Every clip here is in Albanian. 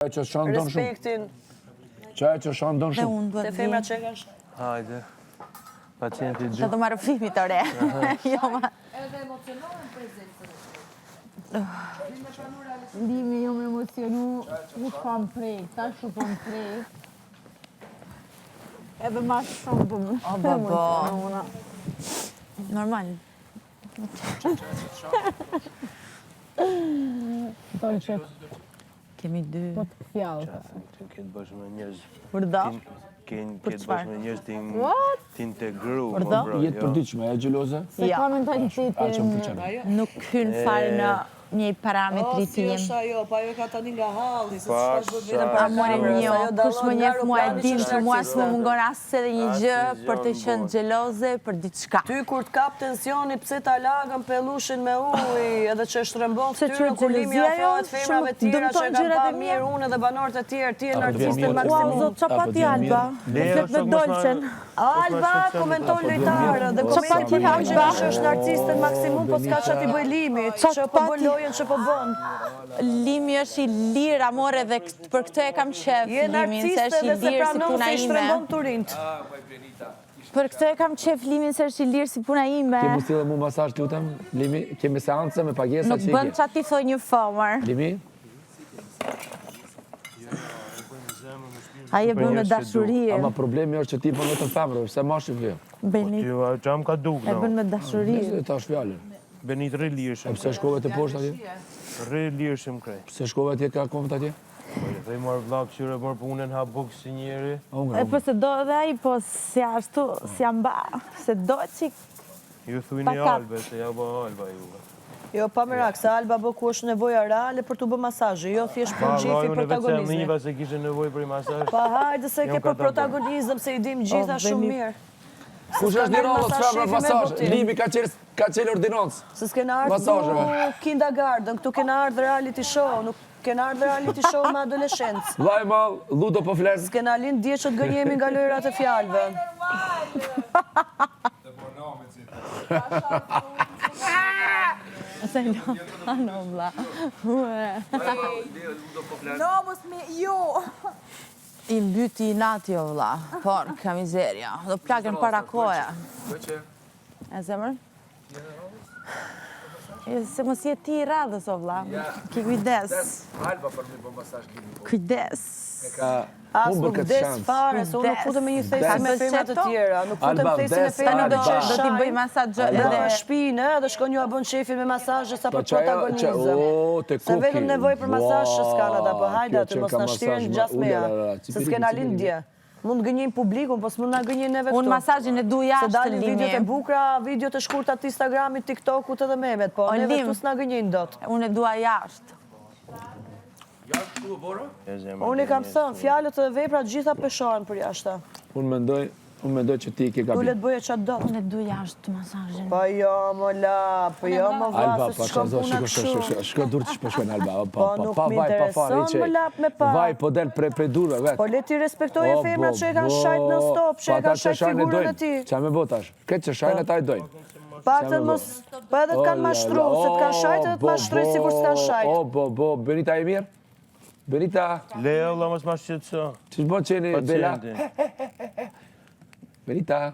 Respektin. Qaj që shëndon shumë. Te femra që kanë shumë. Hajde. Pacienti Që gjë. do marrë filmit të re. Edhe emocionohen prezent për Ndimi, jo me emocionu, u kam prejk, tash u kam prejk. Edhe ma shumë për më emocionona. Normal. Tonë që Kemi dy. po të fjallë. Ti ke të bësh me njerëz. Për do? Ke të bësh me njerëz t'integru. Për do? Jetë përditshme, e gjeloze? Se ka mentalitetin. Nuk hynë fare në një parametri Si tim. është ajo, pa ajo ka tani nga halli, se Pa, s'ka shbët vetëm për Amore njo, kush më njef mua e din që mua s'më mungon asë edhe një gjë për të qenë gjeloze për diçka. Ty kur t'kap tensioni, pse ta lagën pellushin me ujë, edhe që shtrembon Se fytyrën që kur limi gjelozia afrohet jo, femrave shumë tjera që dëmton kanë gjërat pa e mia. mirë unë edhe banorët e tjerë, ti e në Apo t'vjen artiste mirë. Ua, maksimum. zot, qa pa ti Alba? Flet me dolqen. Alba komenton lojtarë dhe Qa pa ti komenti Alba? që është në artiste maksimum, po s'ka që t'i bëj limit, Qa që po pa bën ti? lojën që po bën. Limi është i lirë, amore, dhe për këtë e kam qef Je në limin, se artiste është i dhe se lirë si pranon puna se i ime. shtrembon turinjt. Për këtë e kam qef limin, se është i lirë si puna ime. Kemi stilë mu masazh lutem, Limi, kemi seance me pagesa Nuk që i bën qa ti thoj një fomër. Limi, Aje bën me dashurie. ama problemi është që ti për vetëm femrë, se mashi vje. Benit, Ty çam ka duk, e bën no. me dashurie. Nëse ta është fjallën. Benit rri lirshëm. Pse shkove të poshtë atje? Rri lirshëm krej. Pse shkove atje ka konfët atje? Dhe marr vllak qyre marr punën ha buk si njeri. E po se do edhe ai, po si ashtu, si jam ba, se do qik. Ju thuini Pakat. Albe se ja bë Alba ju. Jo, pa merak, se Alba bë ku është nevoja reale për t'u bë masazhe, jo thjesht për gjifi Unë vetë protagonizmi. niva se kishe nevojë për masazh. Pa hajde se ke Jam për ka ta protagonizëm, se i dim gjitha O, shumë Benit. mirë. Kush është Dirollës femra masazh? botim. Limi ka qenë ordinancë. Se s'kena ardhë Masazheve. du kindergarten, këtu kena ardhë reality show, nuk kena ardhë reality show me adoleshencë. Vaj mal, ludo po flenë. S'kena lind dje që të gënjemi nga lojrat e fjalëve. Se no, vlla. No, mos me ju. I mbyti i nati o vlla, porca mizeria. Do plagën para koja. E zemër? Se mos je ti i radhës o vlla. Ki kujdes. Alba për mi po masazh Limi. Kujdes. Ka As humbër nuk këtë des shansë. fare, se unë nuk futem me një thesi Des. me femrat të tjera, nuk futem Alba, thesi me des, femrat Do të Alba. qeshajnë. t'i bëj masazh Edhe edhe në shpinë, dhe shkon ju a bën shefin me masazhe sa për Po qajo, protagonizëm. te Se kuki. vetëm nevojë për masazh që s'kan ata, po hajde Kjo aty që mos ka na shtiren masazh, gjasë me ja. ulala, Se cipiri, s'kena cipiri. lindje. Mund gënjejnë publikun, po s'mund na gënjejnë neve këtu. Unë masazhin e du Se jashtë dalin videot e Limi. bukra, videot e shkurta të Instagramit, TikTokut edhe memet, po O, neve Lim. këtu s'na gënjejnë dot. Unë e dua jashtë. Unë i kam thënë, fjalët dhe veprat gjitha peshohen për jashtë. Unë mendoj që ti ke Tu gabim. le të bëje çfarë do. Unë e du jashtë masazhin. Po jo, më la, po jo, më Alba, vase pa s'shkon qazo, puna kështu. shko dur të shpeshkojnë Alba. Po, nuk Pa më vaj, pa fare, intereson, më lap me pa. Vaj, po del prej durve, vetë. Po le ti respektoje femrat që e kanë shajt në stop, që e kanë shajt figurën e ti. Qa me botash? Këtë që shajnë ata i dojnë. Paktën mos, po edhe të kanë mashtru, se të kanë shajt edhe të mashtroj si kur s'kanë shajt. Bo, Benita e mirë? Benita, Leo la mos ma shqetëso. që shbo qeni, Bela? Pacienti. Benita,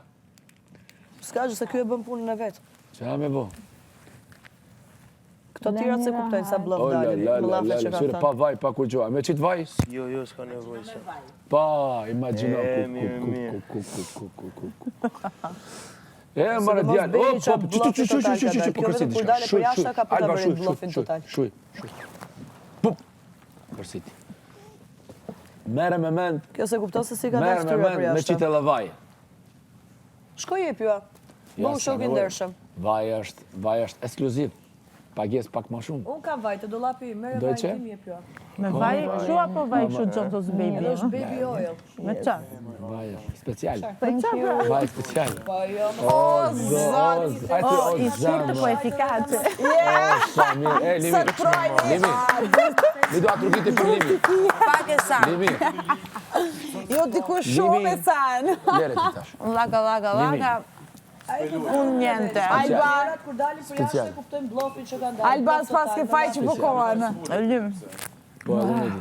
S'ka gjë se kjo e bën punën e vetë. qa me bo? Këto tjerat se kuptojnë sa blëf O, la, dalin, la, më la, lafe la, që syre, kanë pa thënë. vaj, pa kur gjoa. Me qitë vaj? Jo, s'ka nevojë se. Pa, imagino, mirë. E, mërë mos djallë, bëni qa bllofi total ka dalë. po Kjo vetëm kur dale për jashtë ka për ta Alba, bërë bllofin total. Shuj. Pup, përsiti. Mere me mend, Kjo se kupton se si ka dalë mere me shtyra për mend, me jashtë. qitë edhe vaj. Shko jep ju. Bëhu shok i ndershëm. Vaj është ekskluziv. Pagesë pak më shumë. Unë kam vaj të dollapi, merre Do vaj që? tim jep ju. Me vaj kështu apo vaj kështu John's Baby? Edhe është baby oil. Me qa? Vaj është special. Thank you. Vaj special. Po jo, O, zot. O, i shkurtë po efikace. Sa mirë. E, Limi. Mi do atë rrugit e për Limi. Pak e sa. Limi. Jo diku shumë e sanë. Lere ti tash. Laga. Unë njente. Alba, kur dalin për Special. jashtë kuptojnë bllofin që kanë dalë. Alba s'pas ke faj që bukohen. Lim. Po, edhe në di.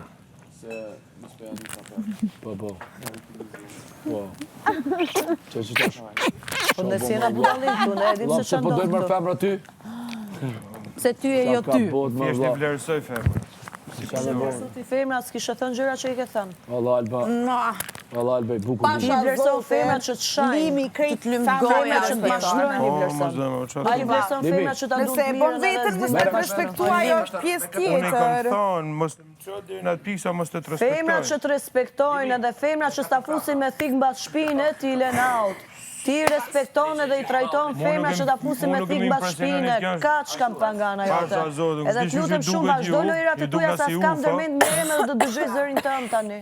Po. Po. Që tash? Po ne si jena budallin këtu, ne edhim se Se që po dojmë ndodhë mërë këtu. femra ty? Se ty e jo ty. Thjesht e vlerësoj femrën. Ti femra s'kishe thënë gjëra që i ke thënë. Valla Alba, i bukur. Ti vlerëson femra që të shajnë. Limi krejt Femra goja që të është bashkërojnë i Mos vlerëson. dhe më qatë. A i vlerëson femra që ta duhet Nëse e mirë bon vetën, mos të respektu, ajo është pjesë Unë i kam tjetër. thonë, mos të më qatë deri në atë pikë sa mos të të Femra që respektojnë. të respektojnë edhe femra që s'ta fusin me thik mbas shpine, ti i len out. Ti respekton edhe i trajton femra që ta fusin me thik mbas shpine, ka që kam pangana jote. Pasha Zotin, Edhe s'di që t'lutem si shumë duket vazhdo ju, lojrat e ju tuja duket sa si s'kam ufa. dërmend merrem edhe do dëgjoj zërin tëm tani.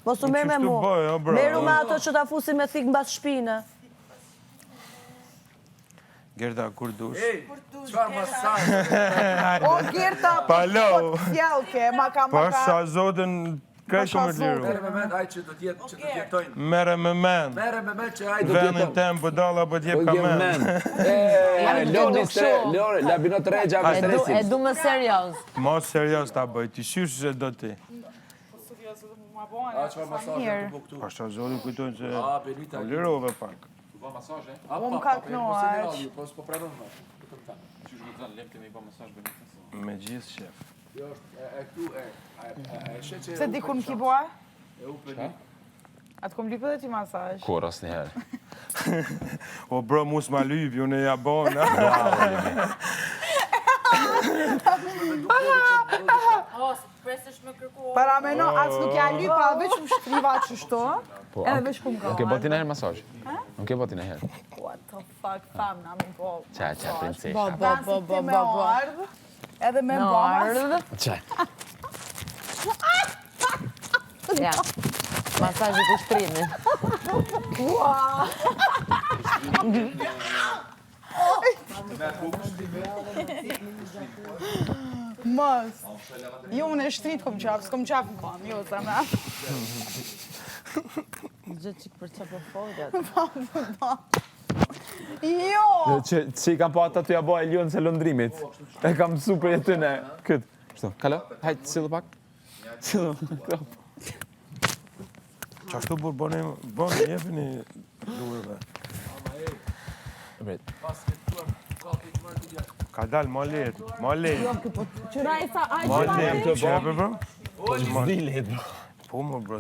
Mos u merr me Qështu mua. bëj, o, bro? Meru me ato që ta fusin me thik mbas shpine. Gerda, kur dush? O, Gerta, Palo. fjallke, ma ka Pasha Zotin, kaj shumë të liru. Merë me mend, aj që do t'jetojnë. Mere me men. Merë me mend që aj do Venin t'jetojnë. tem bëdalla po t'jep ka men. Lori stre, Lori, labinot regja me E stresin. du më serios. Mos serios ta bëj, ti shysh se do ti. Pasha Zotin kujtojnë se po lirove pak. Unë ka kënuar. Me gjithë shef. Se dikun ki bua? Atë kom lipë dhe ti masaj. Kur asnjëherë. O bro, mus ma lypi, unë e ja bona. Para me no, atës nuk ja lypa, veç më shtriva qështu. Edhe veç ku më ka. Nuk e boti në herë masazh. Nuk e boti në herë. What the fuck, fam, na mi po. Qa, princesha. Dansit me ardhë, edhe me bamas. Qa. Ja. Masazhi të shprimin. Mos. Jo, unë e shtrit kom qaf, s'kom qaf në kam, jo, sa me. Gjë qik për që për folgat. Jo! Që i kam pa ata të ja bëj Elion se lëndrimit. E kam mësu për jetën e këtë. Shto, kalo, hajtë, cilë pak. Cilë. Qashtu burë bëni, jepini duheve. Ka dalë, ma letë, ma letë. Qëra e sa, Ma letë, që e për bro? Zdilit. Po më bro,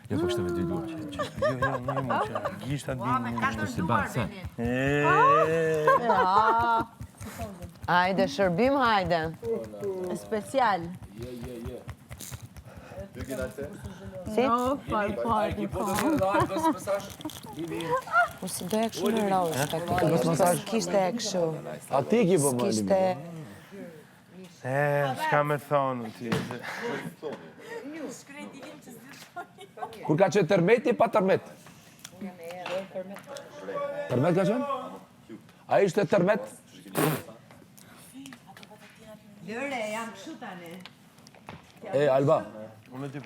Jo, po kështë me dy duar. jo, një më që, gjishtë atë dinë një. Si banë, se. Hajde, shërbim, hajde. Special. Si? Po si do e këshu në rrallë, kishte e këshu. A ti ki po më Kishte... Shka me thonë, ti. Kur ka qenë tërmeti, pa tërmet? Tërmet ka qenë? A ishte tërmet? Lëre, jam kështu tani. E, Alba, Unë ti.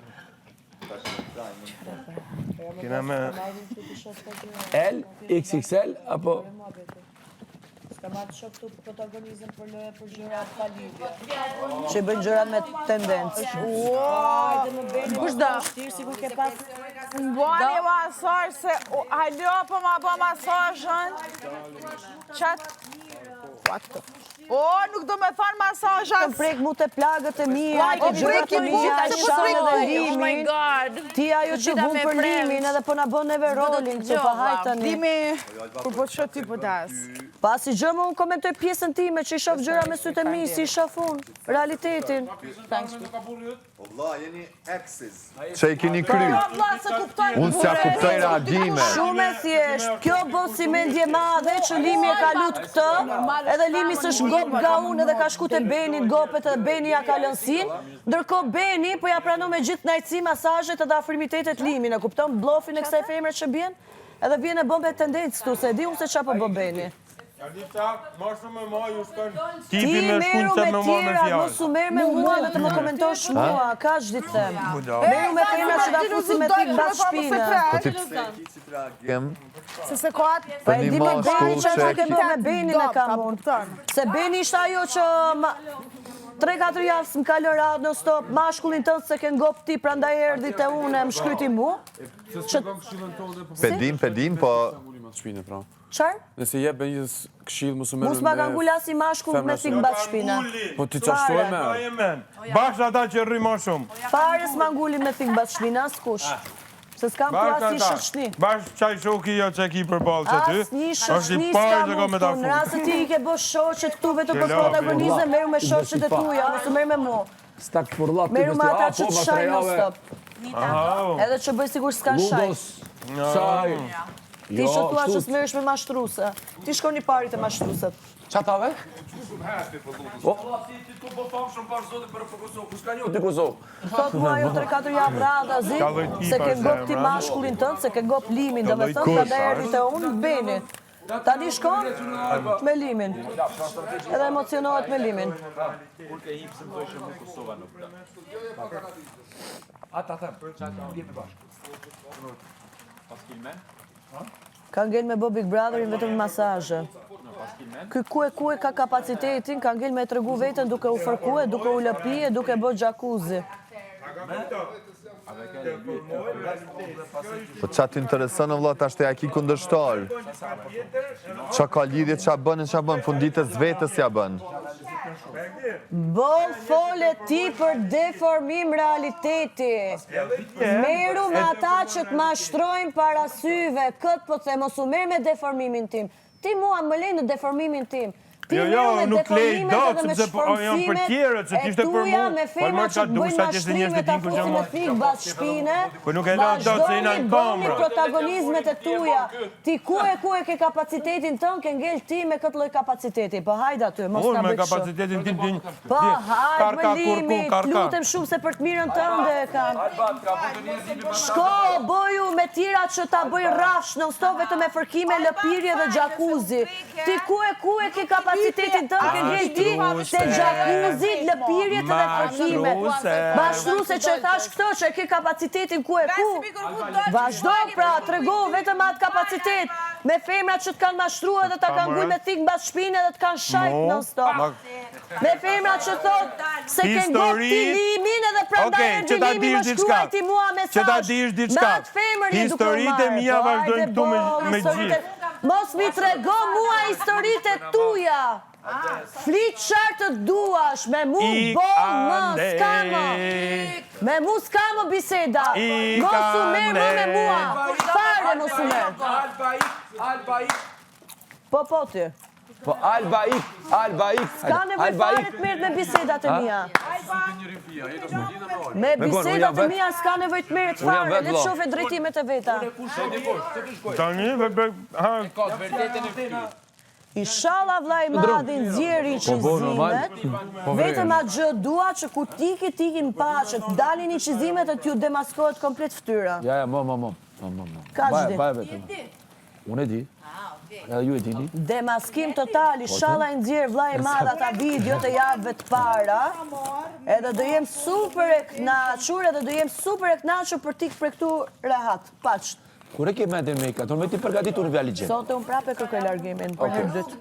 Kina me... L, XXL, apo... Ska ma të shok të protagonizëm për loja për gjërat pa lidhje. Që i bëjnë gjërat me tendencë. Hajde më beni, Kush da? shtirë si ku ke pas... Bani masaj se, hajdo po ma bo masajën. Qatë? What the... O, nuk do me thonë masajat. Të prek mu të plagët e mija, Po prek i mija, se po shanë dhe prek. Oh my limin. god. Ti ajo që vun për limin edhe po na bën neve rolling, që pa hajtë tani. Dimi, kur po të shot ti po das. Pasi gjë më unë komentoj pjesën time që i shof gjëra me sytë e mi, si i shof unë, realitetin. Që i keni kry? Unë se a kuptoj reagime. Shumë e thjesht, kjo bën si mendje madhe që Limi e ka lut këtë, edhe Limi s'është gop nga unë edhe ka shku te Beni, gopet edhe Beni ja ka lënsin, ndërkohë Beni po ja pranon me gjithë knajtësi, masazhet edhe afrimitetet Limin, e kupton blofin e kësaj femre që bjen, edhe bjen e bën me tendencë këtu, se e di unë se çfarë po bën Beni. Tipi Ti me meru shkunte me me ma me tjera, fjallë. mos u merr me mua dhe të më komentosh mua, ka që ditë them. Meru me femra që da fusi me thik bas shpine. Se se ko atë... Pa e di me Beni që është ke bërë me Benin e kam Ka unë. kupton. Se Beni ishte ajo që... 3-4 javë s'm ka lënë radhë në stop, mashkullin tënd se ke ngop ti prandaj erdhi te unë më shkryti mu. Pedim, po... Shpine, pra. Çfarë? Nëse jep me një këshill mos u merr. Mos ma ka ngul as i mashkull me fik mbas shpina. Po ti çashtu e merr. Bash ata që rry më shumë. Fare s'ma nguli me fik mbas shpina askush. Se s'kam pas si shoqni. Bash çaj shoku jo që ki për ballë që ty. Asnjë shoqni s'kam unë. Në rast se ti i ke bosh shoqet këtu vetëm për protagonizëm, merru me shoqet e tuja, mos u merr me mua. Stak furllat ti. Merru me ata që të shajnë non stop. Edhe që bëj sigur s'kan shaj. Saj. Ti që tua që s'merresh me mashtruse. Ti shkoni pari te mashtrusët. Qa tave? Thot mua jo 3-4 javë radha zi, se ke ngop ti mashkullin tënd, se ke ngop limin, do me thënë ka dhe erdi te unë, beni. Tani shkon me limin. Edhe emocionohet me limin. Ka ngel me bo Big Brotherin vetëm masazhe. Ky ku e ka kapacitetin, ka ngel me tregu veten duke u fërkue, duke u lëpije, duke bë jacuzzi. Po qa t'intereson o vlla tash te ja ki kundërshtar? Qa ka lidhje qa bën, funditës vetës ja bën. Bon fole ti për deformim realiteti. Meru me ata që të mashtrojnë para syve, këtë po të mos u merr me deformimin tim. Ti mua më lej në deformimin tim. Jo, nuk lej dot, sepse janë për tjerët, që t'ishte për mu. Me femra që të bëjnë mashtrimet, ta fusin me fikë bas shpine, Po nuk e la dot se jena në bëni kamra. protagonizmet e tuja. Ti ku e ke kapacitetin tënë, ke ngel ti me këtë lloj kapaciteti. Po hajde aty, mos Unë na me bëj kështu. kapacitetin tim din. Po hajde më limi, karka. lutem shumë se për të mirën tënde e kam. Shko, boju me tira që ta bëj rafsh, non stop vetëm me fërkime, lëpirje dhe jacuzzi. Ti ku e ke kapacitetin tënd, ke ngel ti se jacuzzi, lëpirjet dhe fërkime. Mashtruse që thash këto që e ke kapacitetin ku. Vazhdo pra, trego vetëm atë kapacitet. Me femra që të kanë mashtruar dhe ta kanë ngul me thik mbas shpine dhe të kanë shajt non stop. Me femra që thot se ke ngop ti limin edhe prandaj e që ta limin dish më diçka. shkruaj ti mua mesazh. Që ta dish diçka. Me atë femër një duke marrë. Historitë mia Po, vazhdojnë hajde këtu boll, me historitë. gjithë. Mos mi trego mua historitë tuja. Flit qartë të duash, me mu boll më s'kamo. Me mu s'kamo biseda. Mos u merr më me mua. Fare mos u merr. Po ti. Po Alba ik. Ka nevojë fare të merret me bisedat e mia. Me bisedat e mia s'ka nevojë të merret fare, le të shohë drejtimet e veta. Tani Inshallah vllai madhi nxjerri qizimet. Vetëm atë gjë dua që ku tiki në paqe, të dalin i qizimet e t'ju demaskohet komplet fytyra. Ja, mo. Ka gjdi. Baj vetëm. Unë e di. Edhe ju e dini. Demaskim total, inshallah i nxjerr vllai madh ata videot e javëve të para. Edhe do jem super e kënaqur, edhe do jem super e kënaqur për t'i prektuar rehat. Paç. Kur e ke mendin me ka, do me ti përgatitur në vjali gjë. Sonte unë prapë kërkoj largimin për herë dytë.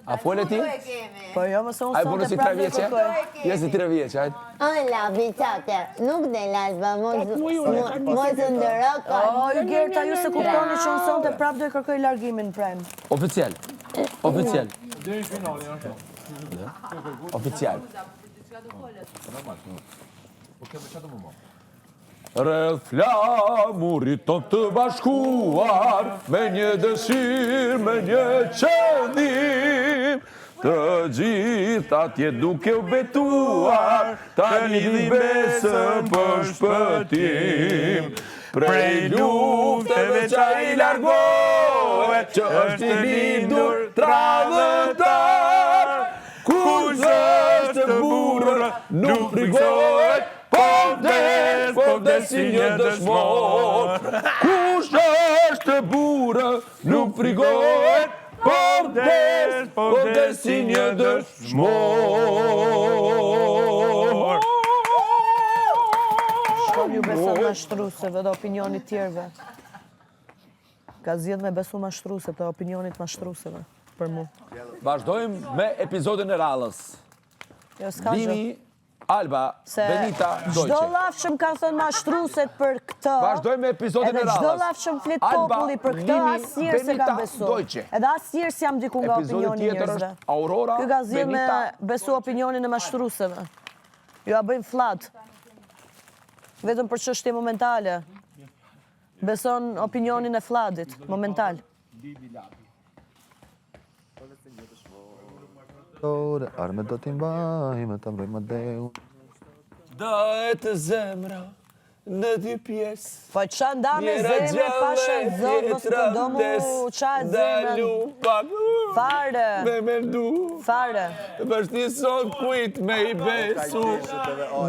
A fole ti? Po jo, mëse unë Ai bune sonte si 3 prapë vjeqe? kërkoj. Je si 3 vjeqe, hajt. Ola, biçate, nuk del Alba, mos ndëroko. O, ju Gerta, ju se kuptoni që unë sonte prapë do i kërkoj largimin prem. Oficial. Oficial. Rreth flamurit ton të bashkuar, me një dëshirë, me një qëllim, të gjithë atje duke u betuar, ta lidhi besën për shpëtim. Prej lufteve qa i largohet, që është i lindur tradhëtar. Kush është burrë, nuk frigohet, po vdes si një dëshmor. Kush është burrë, nuk frigohet, po vdes si një dëshmor. Shkon ju beson mashtruseve dhe opinionit tjerve. Ka zgjedh me besu mashtruse dhe opinionit mashtruseve për mu. Vazhdojmë me episodin e rallës. Jo, s'ka gjë. Limi, Alba, Benita, Çdo Dojqe. laf që më kanë thënë mashtruset për këtë. Vazhdojmë me episodin e Edhe çdo radhës. laf që më flet Alba, populli për këtë, Limi, asnjëherë se Benita, kam besu. Dojqe. Edhe asnjëherë s'jam diku nga Epizodi opinioni tjetër njerëzve. është Aurora, Ky ka zgjedhë me Benita. besu opinionin e mashtruseve. Jo a bëjmë fllad. Vetëm për çështje momentale. Beson opinionin e fladit, momental. Arme do t'i mbajmë, ta mbrojmë deu. Dahet zemra në dy pjesë. Po qa nda me zemre, pasha zot, mos të do mu qa e zemrën. Fare, mendu. fare. Vështë një sot kujt me i besu.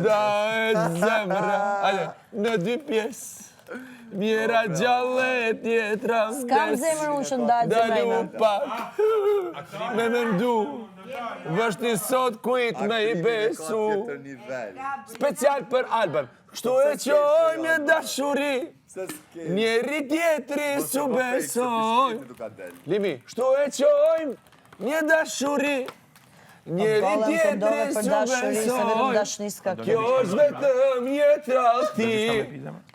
Dahet zemra. Ale, në dy pjesë. Mjera gjallë, tjetra vdes. Kam zemrë unë që ndalë Dalu zemrejme. pak, me mendu. Vështë një sot kujt me i besu. Special për Alban. Kështu e qojmë një dashuri, njeri tjetri su besoj. Limi, kështu e qojmë një dashuri, njeri tjetri su besoj. Kjo është vetëm një tradhti,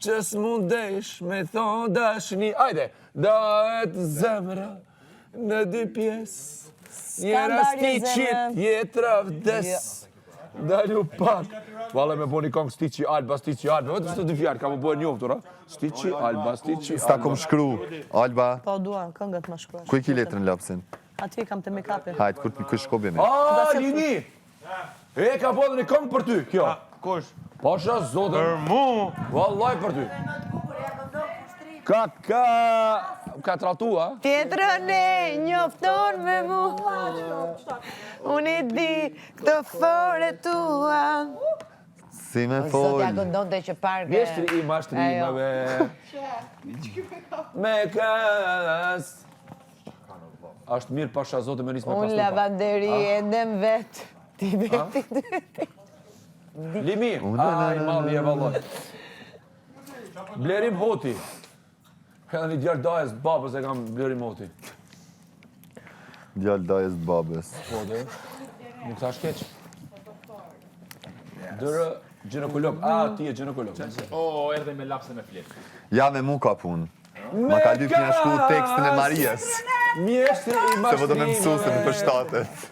që s'mundesh me thon dashni. Ajde, dahet zemra në dy pjesë, njera stiqit, tjetra vdes. Dalu pak. Valla me bo një kong Stiqi Alba, vetëm së të dy fjarë, ka më bojë njoftur, a? Stiqi Alba, Stiqi Sta kom shkru, Alba, Po dua, këngët më shkruash. ku i ki letrën lapsin? Ati kam të make-upin. Hajt, kur shkobi me. Lini! E ka bodë një kong për ty, kjo. Kush? Pasha zotën, Për mu. vallaj për ty. Ka tratua? Tjetrën e njofton me mu. Unë i di këtë fore tua. Si me Zotja fol. këndonte që parke. Vjeshtri i mashtrimeve. Me kas. Ashtë mirë pasha zotë me nisë me Unë pastu pa. lavanderi endem vet. Ti veti. Limi, aj mali e vallaj. Blerim hoti. Edhe një djarë dajës babës e kam blerim hoti. Djallë dajes të babes. Po dhe, nuk thash keq. Dërë gjinekolog, ti e gjinekolog. Erdhe me lapse me flet. Ja me mu ka pun. Ma ka lyp një shku tekstin e Marijes. Mjeshtri i Se vëdo me mësu se mashtrimeve. në përshtatet.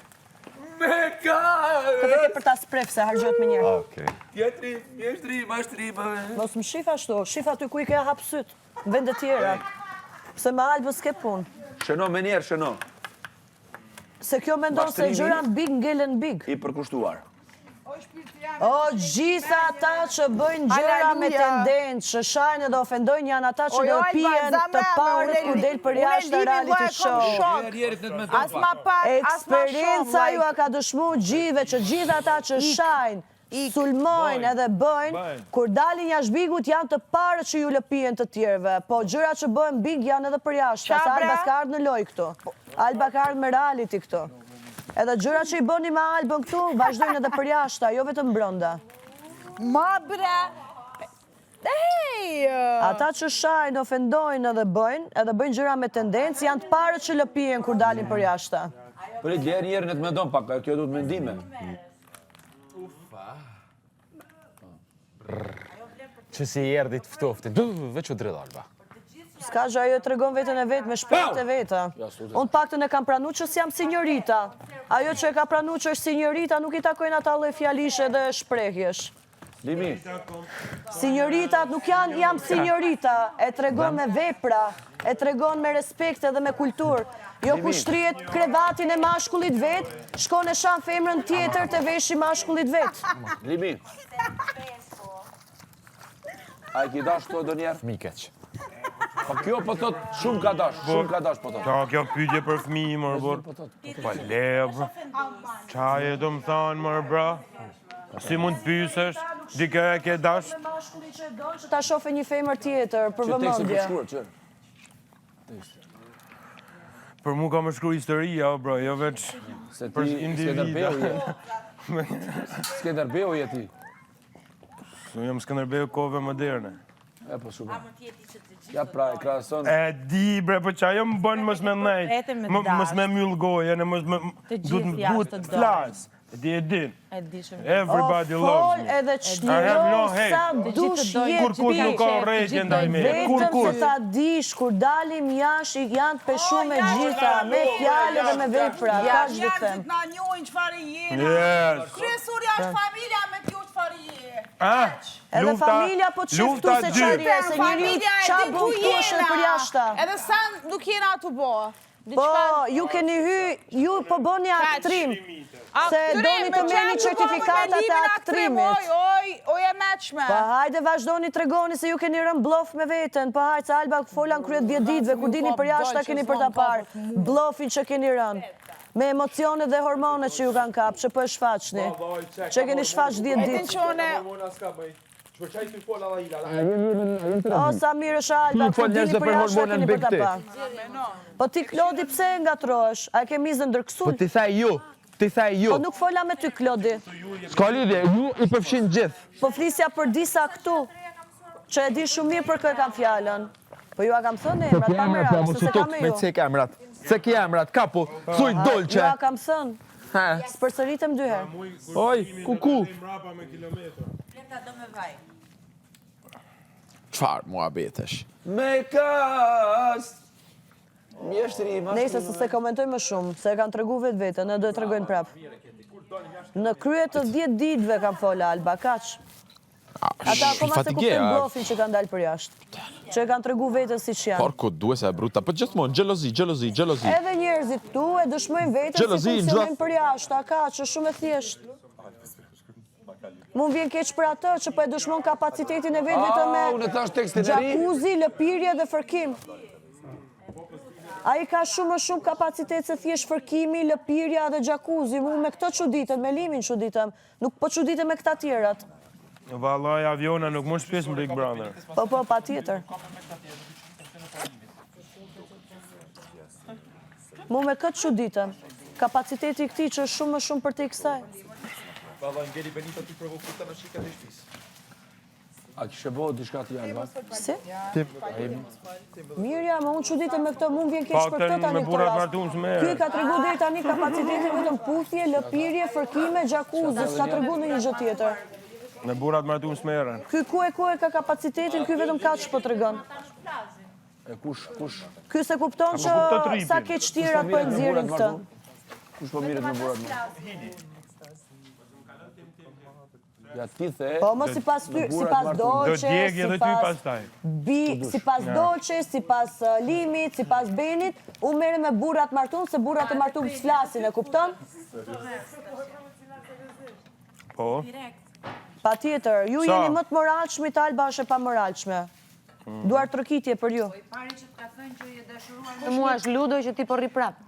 Me kas. Këtë ke për ta spref se hargjot me njerë. Okej. Tjetri, mjeshtri i mashtrimeve. Mos më shif ashtu, shif aty ku i ke hap syt, në vende tjera. Se me Albën s'ke pun. Shëno me njerë, shëno. Se kjo mendon se Mashtrimi? gjëra big ngelen big. I përkushtuar. O, gjitha ata që bëjnë gjëra me Aleluja. tendencë, që shajnë edhe ofendojnë janë ata që O, jo, do Alba, pijen të zamra, parët unë kur del për jashtë reality show. As ma pak, as ma Eksperienca ju a ka dëshmu gjithve që gjitha ata që shajnë, sulmojnë edhe bëjnë, kur dalin jashtë bigut janë të parët që ju lëpijen të tjerve, po gjëra që bëjnë big janë edhe për jashtë, sa Alba s'ka ardhë në loj këtu. Alba ka ardhë me reality këtu. Edhe gjëra që i bëni me Albën këtu, vazhdojnë edhe për jashta, jo vetëm brënda. Ma bre. Ej! Ata që shajnë, ofendojnë edhe bëjnë gjëra me tendencë, janë të parët që lëpijen kur dalin për jashta. Për i djerë njerën e të mendon pak, kjo du të mendime. Që si i erdi të ftoftin. Veç u dridh Alba. Ska gjë, ajo të regon vetën e vetë me shpejt e veta. Unë paktën e kam pranu që s'jam sinjorita. Ajo që e ka pranu që është sinjorita nuk i takojnë ata lloj fjalishe dhe shprehjesh. Limi, Sinjoritat nuk janë jam sinjorita, e tregon me vepra, e tregon me respekt edhe me kulturë. Jo ku shtrihet krevatin e mashkullit vet, shkon e shan femrën tjetër të veshi mashkullit vet. Limi. A i ki dash të do njerë? Mikeq. Pa kjo po thot shumë ka dash po thot. Qa kjo pyetje për fëmijë, mërë bërë? Pa le, bro. Qa e do më thanë, mërë, bra? Si mund të pysesh? Dike e ke dash? Mashkulli që don që ta shofe një femër tjetër për Që tekse vëmendje. përshkruar, që? Për mu ka më shkru historia, bro, jo veç Se për ti individa. Skenderbeu je ti. Su jam Skënderbeu kohëve moderne. E po shumë. Ja pra e krahason. E di, bre, po qa jo më bënë mos me nejt. Vetëm me Mos me myll gojën, e mos me... Të gjithë jashtë të flas. E din. E dishëm. Everybody loves Fol me. edhe I have no çliro hate. sa dush Kur kush nuk ka urrëtie ndaj me. Kur Vetëm kush. se ta dish, kur dalim jashtë janë të peshu me gjitha, me fjalë dhe me vepra, kaq do të them. Na njohin çfarë jena. Yes. Kryesurja është familja me kjo çfarë je. Edhe familja po të sheftu se çfarë se njëri qa bën këtu është për jashta. Edhe sa nuk jena atu bo. Po, ju keni ju po bëni aktrim. Se doni të merrni certifikatat e aktrimit. Oj e meqme. Po hajde vazhdoni tregoni se ju keni rënë blof me veten. Po hajde se Alba folan kryet 10 ditëve, kur dini për jashta keni për ta parë. Blofin që keni rënë. Me emocionet dhe hormonet që ju kanë kapë, që po e shfaqni. Që keni shfaq 10 ditë. O, sa mirë është Alba, kur dini për jashta keni për ta parë. Po ti Klodi pse ngatrohesh? A ke mizën ndërkësul? Po ti thaj ju. Po nuk fola me ty Klodi. S'ka lidhje, ju i përfshin gjithë. Po flisja për disa këtu, që e di shumë mirë për kë kam fjallën. Po ju a kam thënë emrat, pa më rakë, se se kam e Me ju. cek emrat. Cek emrat, kapu, thuj dolqe. Ju a kam thënë, s'përsëritëm 2 herë. Oj, kuku. Çfarë mua betesh? Me kast. Mjeshtri, Nejse se komentoj më shumë, se e kanë tregu vetë vetën, ne do e tregojnë prapë. Në krye të 10 ditëve kam folë Alba, kaq. Ata akoma se kuptojnë blofin që kanë dalë për jashtë. Që e kanë tregu vetën si që janë. Porco duhe se e bruta, po gjithmonë, gjelozi. Edhe njerëzit tu e dëshmojnë vetën si funksionojnë për jashtë, a kaq, është shumë e thjeshtë. Mu vjen keq për atë që po e dëshmon kapacitetin e vetë vetëm me jacuzzi, lëpirje dhe fërkim. A i ka shumë kapacitet se thjesht fërkimi, lëpirja dhe jacuzzi. Mu me këto çuditëm, me limin çuditëm. Nuk po çuditëm me këta tjerat. Vallaj, aviona nuk mund shpes në Big Brother. Po, pa tjetër. Mu me këtë çuditëm. Kapaciteti i këtij që është shumë për te kësaj. A kishe bo diçka ti Alba? Si? Mirja, ma unë çuditëm me këto, mu vjen keq për këtë tani këtë rast. Ky ka tregu deri tani kapacitetin vetëm puthje, lëpirje, fërkime, jacuzzi, s'ka tregu në një gjë tjetër. Me burat martu smerën. Ky ku e ka kapacitetin, ky vetëm kaq po tregon. E kush? Ky se kupton që sa keq tjerat po e nxjerrin këtë. Kush po mirët me burat më? Ja ti the... Po më sipas Dolce, sipas Dolce, sipas Limit, sipas Benit, u merre me burrat martum, se burrat e martum s'flasin, e kupton? Po. Pa tjetër, ju jeni më të moralshmi, Alba është e pa moralshme. Duar trokitje për ju. Mua është ludo që ti po rri prap.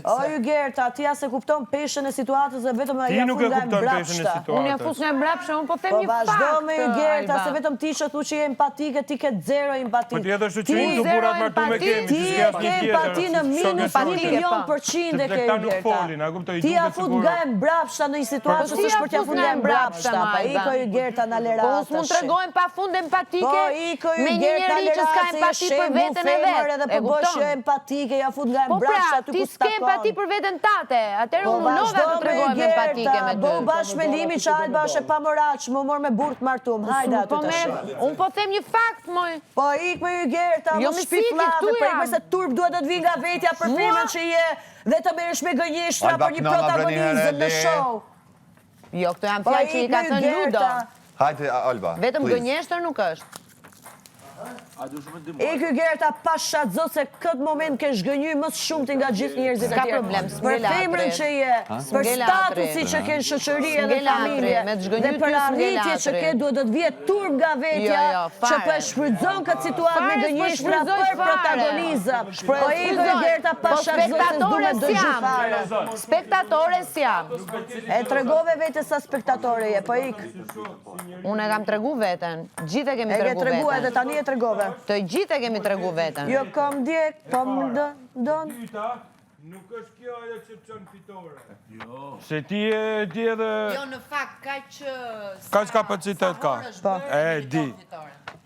O, ju Gerta, ti se kupton peshën e situatës dhe vetëm Ti ja nuk fut e nga kupton peshën e mbrapshta. Unë ja situatës. fus nga mbrapsha, unë po them Po një fakt. vazhdo me ju Gerta, Alba. se vetëm ti që thu që je empatike, ti ke 0 empati. Po tjetër është që unë të burat martu me kemi. Ti e ke empati në minus 1.000.000% e ke ju Gerta. Ti ja fut nga e mbrapshta në një situatë që s'është për t'ja fut nga e mbrapshta. Pa iko ju Gerta në Po leratë. s'mund tregojmë pa fund empatike Po iko ju me një Gerta njeri që s'ka leratë, empati për veten e vet. edhe po bësh empatike, ja fut nga e Po pra, mbrapshta ty ti ku s'ke empati për veten tate. Atëherë unë nova të tregojmë empatike me ty. Po bashkë me Limi që Alba është e pamoralshme, më mor me burrt martum. Hajde aty tash. Unë po them një fakt, moj. Po ik me ju Gerta, Jo, mos mi shpif siki, llave, këtu për ik jam. me se turp duhet të vi nga vetja për filmin që je dhe të merresh me gënjeshtra Alba, për një knona protagonizëm në brënjere, show. Jo, këto janë Po fjalë që i ik ka me ju thënë Ludo. Gerta. Hajde, Alba. Vetëm please. gënjeshtër nuk është. Ik ju Gerta pa shadzot se këtë moment ke zhgënjy më shumë ti nga gjithë njerëzit e S'ka tjerë. problem, Për s'ngela femrën atri. që je, për S'ngela statusi atri. që ke në shoqëri edhe S'ngela atri, familje, me të zhgënjy dhe për ty s'ngela arritje që atri. ke duhet të të vjet turp nga vetja, Jo, që fare. po e shfrytëzon këtë situatë me Fare, s'po gënjeshtra shfrytëzoj për fare. protagonizëm. Po ik ju Gerta pa Po shadzot se s'du me spektatore dëgju s'jam. fare. Spektatore s'jam. E tregove vete sa spektatore je, po ik. Unë e kam tregu veten. Gjithë e kemi E ke tregu tregu edhe veten. tani e tregove. Të gjithë e kemi tregu veten. Jo kam djek, po më don. Nuk është kjo ajo që çon fitore. Se ti edhe... Jo, në fakt, Kaq kapacitet ka. Po. E di.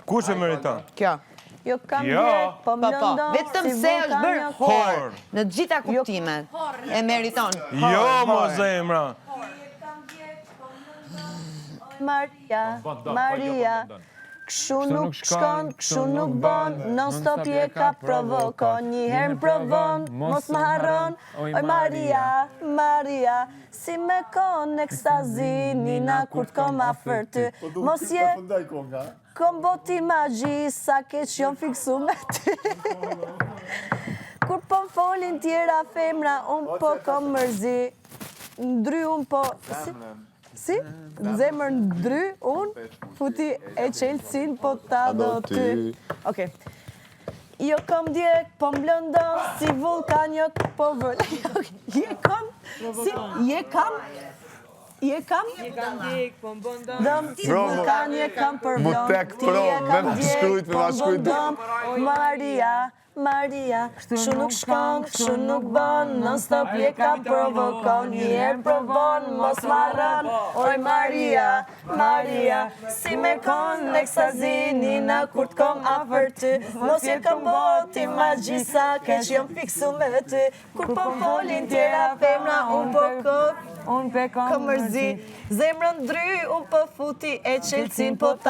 Kush e meriton? Kjo. Jo kam Jo. djeg, po më Po, lëndon vetëm si se është bërë vulkan. hor, në të gjitha kuptimet. E meriton. Jo, mo zemra. Maria, këshu nuk shkon, këshu nuk bon, non stop je ka provokon, një herë më provon, mos më harron, oj Maria, si me kon ekstazi, nina kur t'kom afër ty, mos je, kom boti magji, sa keq jon fiksu me ty. Kur po më folin tjera femra, unë po kom mërzi, ndry unë po... Si? Zemër ndry, unë, futi e qelësin, po ta do ty. Okej. Jo kom djek, po më lëndon, si vulkan, jo po vëll. Je kam? Si? Je kam? Je kam? djek, po më bëndon. Dëm, si vulkan, je kam për Mu vlon. tek Ti je provë, kam me djek, shkrujt, me po ma më shkrujt. bëndon. Maria, kështu nuk shkon, kështu nuk bon, non stop je ka provokon, një herë provon, mos marrën, oj Maria, si me kon në ekstazi, nina kur t'kom afër ty, mos je kam boti magji, sa keq jom fiksu me ty, kur po folin tjera femra, unë pe kom mërzi, zemrën dry, unë po futi e qelësin, po ta